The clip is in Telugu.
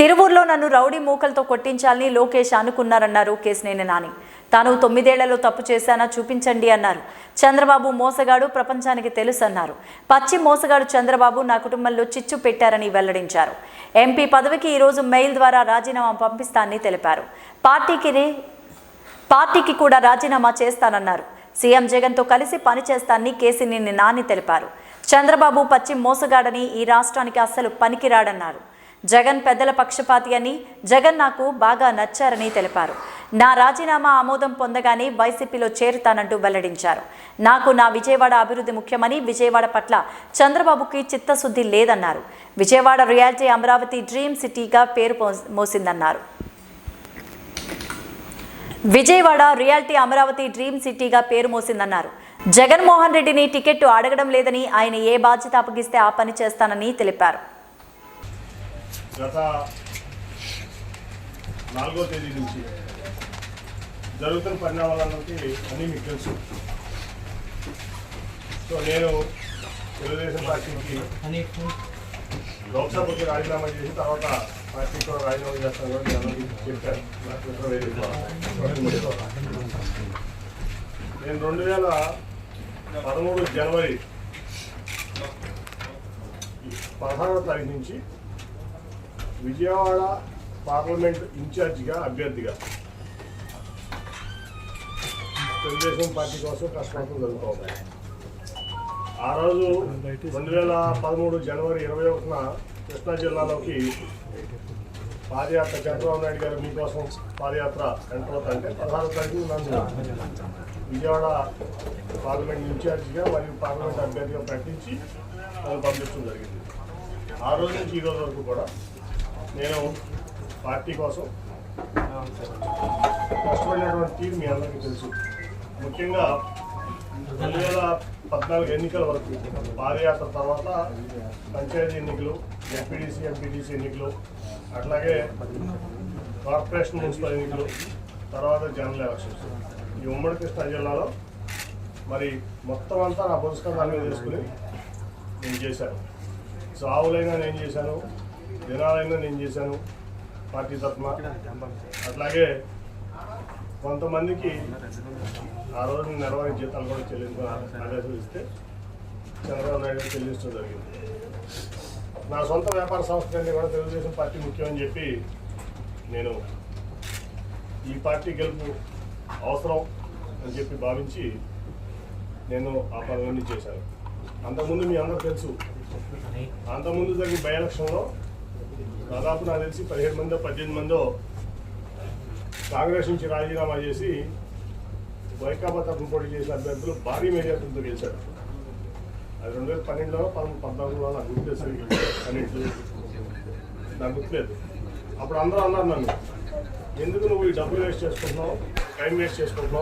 తిరువూరులో నన్ను రౌడీ మూకలతో కొట్టించాలని లోకేష్ అనుకున్నారన్నారు కేశినేని నాని. తాను 9 ఏళ్లలో తప్పు చేశానా చూపించండి అన్నారు. చంద్రబాబు మోసగాడు, ప్రపంచానికి తెలుసు అన్నారు. పచ్చి మోసగాడు చంద్రబాబు నా కుటుంబంలో చిచ్చు పెట్టారని వెల్లడించారు. ఎంపీ పదవికి ఈరోజు మెయిల్ ద్వారా రాజీనామా పంపిస్తానని తెలిపారు. పార్టీకి కూడా రాజీనామా చేస్తానన్నారు. సీఎం జగన్తో కలిసి పనిచేస్తానని కేశినేని నాని తెలిపారు. చంద్రబాబు పచ్చి మోసగాడని, ఈ రాష్ట్రానికి అస్సలు పనికిరాడన్నారు. జగన్ పెద్దల పక్షపాతి అని, జగన్ నాకు బాగా నచ్చారని తెలిపారు. నా రాజీనామా ఆమోదం పొందగానే వైసీపీలో చేరుతానంటూ వెల్లడించారు. నాకు నా విజయవాడ అభివృద్ధి ముఖ్యమని, విజయవాడ పట్ల చంద్రబాబుకి చిత్తశుద్ధి లేదన్నారు. విజయవాడ రియాలిటీ అమరావతి డ్రీమ్ సిటీగా పేరు మోసిందన్నారు. విజయవాడ రియాలిటీ అమరావతి డ్రీమ్ సిటీగా పేరు మోసిందన్నారు. జగన్మోహన్ రెడ్డిని టికెట్ అడగడం లేదని, ఆయన ఏ బాధ్యత అప్పగిస్తే ఆ పని చేస్తానని తెలిపారు. గత 4వ తేదీ నుంచి జరుగుతున్న పరిణామాలకి అన్నీ మీకు తెలుసు. సో నేను తెలుగుదేశం పార్టీకి లోక్సభకి రాజీనామా చేసి తర్వాత పార్టీకి కూడా రాజీనామా చేస్తాను కూడా నేను చెప్పాను. నేను 2013 జనవరి 16వ తారీఖు నుంచి విజయవాడ పార్లమెంట్ ఇన్ఛార్జిగా అభ్యర్థిగా తెలుగుదేశం పార్టీ కోసం కష్టపడటం జరుగుతూ ఉన్నాయి. ఆ రోజు 2013 జనవరి 21న కృష్ణా జిల్లాలోకి పాదయాత్ర చంద్రబాబు నాయుడు గారు మీకోసం పాదయాత్ర ఎంటర్ అవుతుంటే 16వ తారీఖు నన్ను విజయవాడ పార్లమెంట్ ఇన్ఛార్జిగా మరియు పార్లమెంట్ అభ్యర్థిగా ప్రకటించి నన్ను పంపించడం జరిగింది. ఆ రోజు నుంచి ఈ రోజు వరకు కూడా నేను పార్టీ కోసం కష్టపడినటువంటి తీరు మీ అందరికీ తెలుసు. ముఖ్యంగా 2014 ఎన్నికల వరకు పాదయాత్ర తర్వాత పంచాయతీ ఎన్నికలు, ఎంపీటీసీ ఎన్నికలు, అట్లాగే కార్పొరేషన్ మున్సిపల్ ఎన్నికలు, తర్వాత జనరల్ ఎలక్షన్స్. ఈ ఉమ్మడి కృష్ణా జిల్లాలో మరి మొత్తం అంతా నా పుస్తకాన్ని తీసుకుని నేను చేశాను. సావులైనా నేను చేశాను, దినాలైనా నేను చేశాను పార్టీ తరఫున. అట్లాగే కొంతమందికి ఆ రోజు నెలవారీ జీతాలు కూడా చెల్లించుకుని ఆదేశాలు ఇస్తే చంద్రబాబు నాయుడు చెల్లించడం జరిగింది. నా సొంత వ్యాపార సంస్థలన్నీ కూడా తెలుగుదేశం పార్టీ ముఖ్యమని చెప్పి నేను ఈ పార్టీ గెలుపు అవసరం అని చెప్పి భావించి నేను ఆ పనులన్నీ చేశాను. అంతకుముందు మీ అందరూ తెలుసు, అంతకుముందు జరిగిన బై ఎలక్షన్లో దాదాపు నాకు తెలిసి 17 మందో 18 మందో కాంగ్రెస్ నుంచి రాజీనామా చేసి వైకాపా తరఫున పోటీ చేసిన అభ్యర్థులు భారీ మెజార్టీతో గెలిచారు. అది 2012లో 14లో నాకు గుర్తు 12 నాకు గుర్తులేదు. అప్పుడు అందరూ అన్నారు నన్ను, ఎందుకు నువ్వు ఈ డబ్బులు వేస్ట్ చేసుకుంటున్నావు, టైం వేస్ట్ చేసుకుంటున్నావు,